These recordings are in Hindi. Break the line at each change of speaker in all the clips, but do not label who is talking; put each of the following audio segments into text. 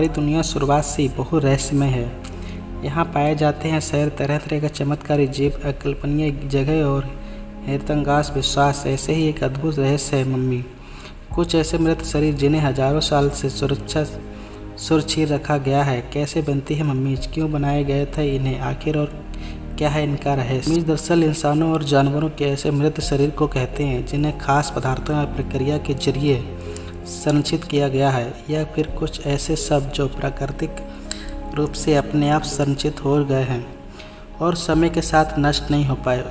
हमारी दुनिया शुरुआत से ही बहुत रहस्यमय है। यहाँ पाए जाते हैं शहर, तरह तरह का चमत्कारी जीव, अकल्पनीय जगह और हैरतअंगेज विश्वास। ऐसे ही एक अद्भुत रहस्य है मम्मी। कुछ ऐसे मृत शरीर जिन्हें हजारों साल से सुरक्षित रखा गया है। कैसे बनती है मम्मी, क्यों बनाए गए थे इन्हें, आखिर और क्या है इनका रहस्य। मम्मी दरअसल इंसानों और जानवरों के ऐसे मृत शरीर को कहते हैं जिन्हें खास पदार्थों या प्रक्रिया के जरिए संरक्षित किया गया है, या फिर कुछ ऐसे शब्द जो प्राकृतिक रूप से अपने आप संरक्षित हो गए हैं और समय के साथ नष्ट नहीं हो पाए।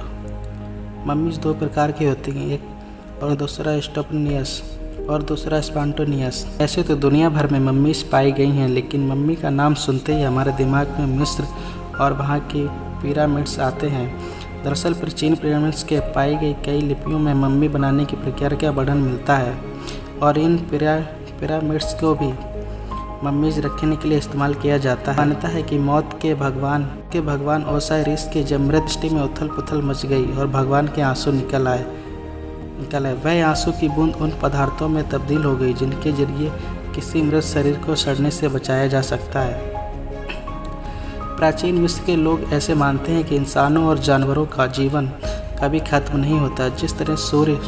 मम्मीज दो प्रकार की होती हैं, एक और दूसरा स्टोपनियस और दूसरा स्पॉन्टेनियस। ऐसे तो दुनिया भर में मम्मीज पाई गई हैं, लेकिन मम्मी का नाम सुनते ही हमारे दिमाग में मिस्र और वहाँ की पिरामिड्स आते हैं। दरअसल प्राचीन पिरामिड्स के पाई गई कई लिपियों में मम्मी बनाने की प्रक्रिया का वर्णन मिलता है और इन पिरामिड्स को भी मम्मीज रखने के लिए इस्तेमाल किया जाता है। मान्यता है कि मौत के भगवान ओसाइरिस के जब मृत्यु में उथल पुथल मच गई और भगवान के आंसू निकल आए, वह आंसू की बूंद उन पदार्थों में तब्दील हो गई जिनके जरिए किसी मृत शरीर को सड़ने से बचाया जा सकता है। प्राचीन मिस्र के लोग ऐसे मानते हैं कि इंसानों और जानवरों का जीवन कभी खत्म नहीं होता। जिस तरह सूर्य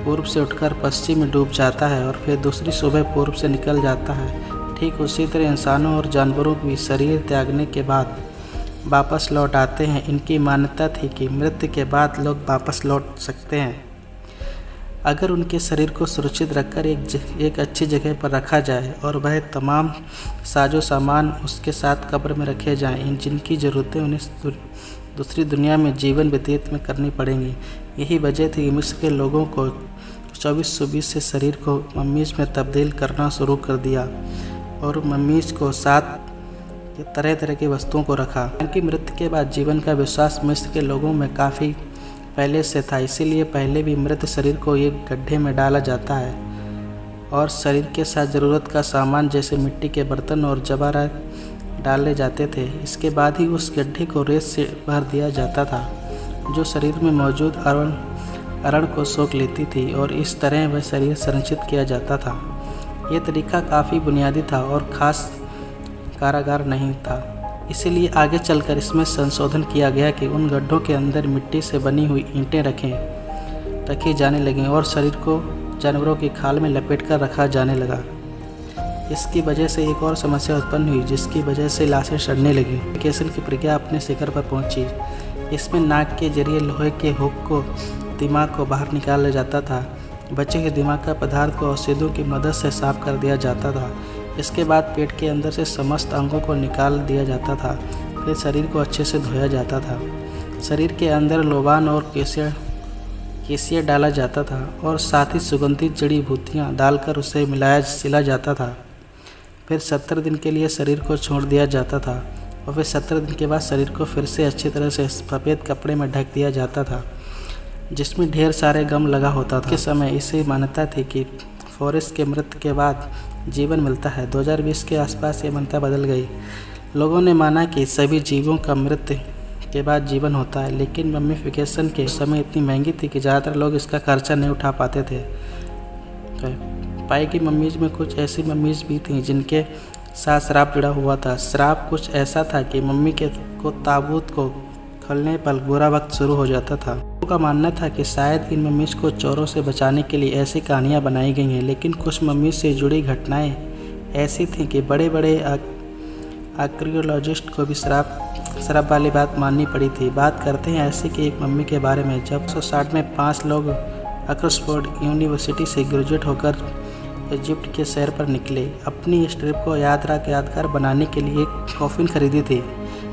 पूर्व से उठकर पश्चिम में डूब जाता है और फिर दूसरी सुबह पूर्व से निकल जाता है, ठीक उसी तरह इंसानों और जानवरों भी शरीर त्यागने के बाद वापस लौट आते हैं। इनकी मान्यता थी कि मृत्यु के बाद लोग वापस लौट सकते हैं अगर उनके शरीर को सुरक्षित रखकर एक अच्छी जगह पर रखा जाए और वह तमाम साजो सामान उसके साथ कब्र में रखे जाएं, जिनकी ज़रूरतें उन्हें दूसरी दुनिया में जीवन व्यतीत में करनी पड़ेंगी। यही वजह थी कि मिस्र के लोगों को 2420 से शरीर को मम्मीज में तब्दील करना शुरू कर दिया और मम्मीज को साथ तरह तरह की वस्तुओं को रखा। उनकी मृत्यु के बाद जीवन का विश्वास मिस्र के लोगों में काफ़ी पहले से था, इसीलिए पहले भी मृत शरीर को एक गड्ढे में डाला जाता है और शरीर के साथ ज़रूरत का सामान जैसे मिट्टी के बर्तन और जवाहरात डाले जाते थे। इसके बाद ही उस गड्ढे को रेत से भर दिया जाता था जो शरीर में मौजूद अरण को सोख लेती थी और इस तरह वह शरीर संरक्षित किया जाता था। यह तरीका काफ़ी बुनियादी था और ख़ास कारागार नहीं था, इसीलिए आगे चलकर इसमें संशोधन किया गया कि उन गड्ढों के अंदर मिट्टी से बनी हुई ईंटें रखी जाने लगीं और शरीर को जानवरों की खाल में लपेटकर रखा जाने लगा। इसकी वजह से एक और समस्या उत्पन्न हुई जिसकी वजह से लाशें सड़ने लगीं। कैंसर की प्रक्रिया अपने शिखर पर पहुंची। इसमें नाक के जरिए लोहे के हुक को दिमाग को बाहर निकाला जाता था। बचे हुए दिमाग का पदार्थ को औषधियों की मदद से साफ कर दिया जाता था। इसके बाद पेट के अंदर से समस्त अंगों को निकाल दिया जाता था। फिर शरीर को अच्छे से धोया जाता था। शरीर के अंदर लोबान और केसिया डाला जाता था और साथ ही सुगंधित जड़ी बूटियाँ डालकर उसे सिला जाता था। फिर 70 दिन के लिए शरीर को छोड़ दिया जाता था और फिर 70 दिन के बाद शरीर को फिर से अच्छी तरह से सफ़ेद कपड़े में ढक दिया जाता था जिसमें ढेर सारे गम लगा होता था। के समय इसे मान्यता थी कि फॉरेस्ट के मृत्यु के बाद जीवन मिलता है। 2020 के आसपास ये मान्यता बदल गई। लोगों ने माना कि सभी जीवों का मृत्यु के बाद जीवन होता है, लेकिन मम्मीफिकेशन के समय इतनी महंगी थी कि ज़्यादातर लोग इसका खर्चा नहीं उठा पाते थे। पाई की मम्मीज में कुछ ऐसी मम्मीज भी थीं जिनके साथ श्राप जुड़ा हुआ था। श्राप कुछ ऐसा था कि मम्मी को ताबूत को खोलने पर बुरा वक्त शुरू हो जाता था। लोगों का मानना था कि शायद इन मम्मीज को चोरों से बचाने के लिए ऐसी कहानियाँ बनाई गई हैं, लेकिन कुछ मम्मीज से जुड़ी घटनाएं ऐसी थीं कि बड़े बड़े आर्कियोलॉजिस्ट को भी श्राप वाली बात माननी पड़ी थी। बात करते हैं ऐसे कि एक मम्मी के बारे में। जब 1960 में 5 लोग ऑक्सफोर्ड यूनिवर्सिटी से ग्रेजुएट होकर इजिप्ट के शहर पर निकले। अपनी इस ट्रिप को यादगार बनाने के लिए एक कॉफिन खरीदी थी।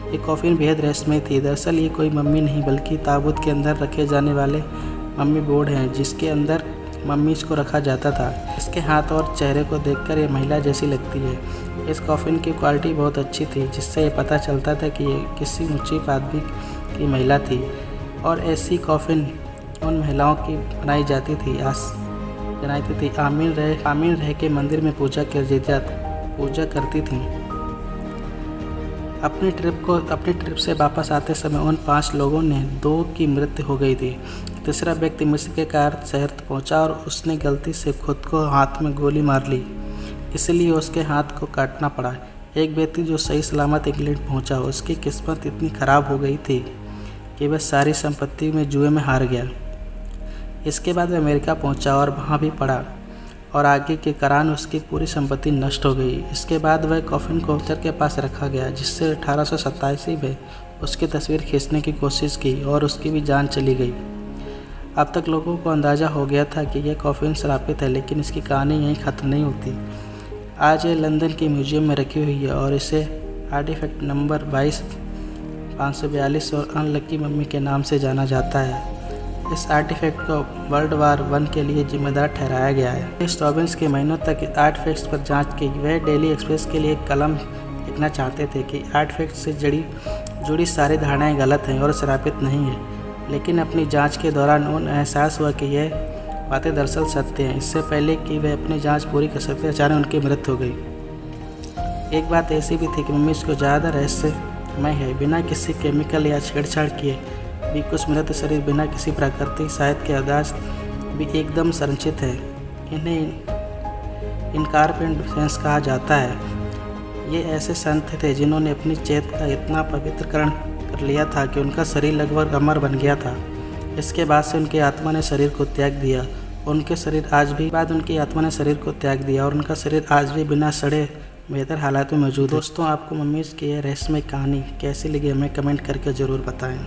ये कॉफिन बेहद रहस्यमय थी। दरअसल ये कोई मम्मी नहीं बल्कि ताबूत के अंदर रखे जाने वाले मम्मी बोर्ड हैं जिसके अंदर मम्मीज को रखा जाता था। इसके हाथ और चेहरे को देखकर ये महिला जैसी लगती है। इस कॉफिन की क्वालिटी बहुत अच्छी थी जिससे ये पता चलता था कि ये किसी ऊंची पादवी की महिला थी और ऐसी कॉफिन उन महिलाओं की बनाई जाती थी आमीन रह के मंदिर में पूजा करती थी। अपनी ट्रिप से वापस आते समय उन 5 लोगों ने 2 की मृत्यु हो गई थी। तीसरा व्यक्ति मिस्र के कार शहर पहुंचा और उसने गलती से खुद को हाथ में गोली मार ली। इसलिए उसके हाथ को काटना पड़ा। एक व्यक्ति जो सही सलामत इंग्लैंड पहुंचा, उसकी किस्मत इतनी खराब हो गई थी कि वह सारी संपत्ति में जुए में हार गया। इसके बाद वह अमेरिका पहुंचा और वहां भी पड़ा और आगे के कारण उसकी पूरी संपत्ति नष्ट हो गई। इसके बाद वह कॉफिन को टीचर के पास रखा गया, जिससे 1887 में उसकी तस्वीर खींचने की कोशिश की और उसकी भी जान चली गई। अब तक लोगों को अंदाज़ा हो गया था कि यह कॉफिन श्रापित है, लेकिन इसकी कहानी यहीं ख़त्म नहीं होती। आज ये लंदन के म्यूजियम में रखी हुई है और इसे आर्टिफैक्ट नंबर 22/542 और अनलकी मम्मी के नाम से जाना जाता है। इस आर्टिफैक्ट को वर्ल्ड वार 1 के लिए जिम्मेदार ठहराया गया है। स्टॉबिन्स के महीनों तक आर्टिफैक्ट्स पर जांच की। वह डेली एक्सप्रेस के लिए एक कलम लिखना चाहते थे कि आर्टिफैक्ट से जुड़ी सारी धारणाएं गलत हैं और श्रापित नहीं है, लेकिन अपनी जांच के दौरान उन्हें एहसास हुआ कि यह बातें दरअसल सत्य हैं। इससे पहले कि वे अपनी जांच पूरी कर सकते, अचानक उनकी मृत्यु हो गई। एक बात ऐसी भी थी कि मम्मी इसको ज़्यादा रहस्यमय है। बिना किसी केमिकल या छेड़छाड़ किए भी कुछ मृत शरीर बिना किसी प्राकृतिक सहायता के अदास भी एकदम संरक्षित है। इन्हें इनकार्पेंट सेंस कहा जाता है। ये ऐसे संत थे जिन्होंने अपनी चेत का इतना पवित्रकरण कर लिया था कि उनका शरीर लगभग अमर बन गया था। इसके बाद से उनकी आत्मा ने शरीर को त्याग दिया। उनके शरीर आज भी उनकी आत्मा ने शरीर को त्याग दिया और उनका शरीर आज भी बिना सड़े बेहतर हालात में मौजूद है। दोस्तों, आपको मम्मी की यह रहस्यमय कहानी कैसी लगी हमें कमेंट करके ज़रूर बताएं।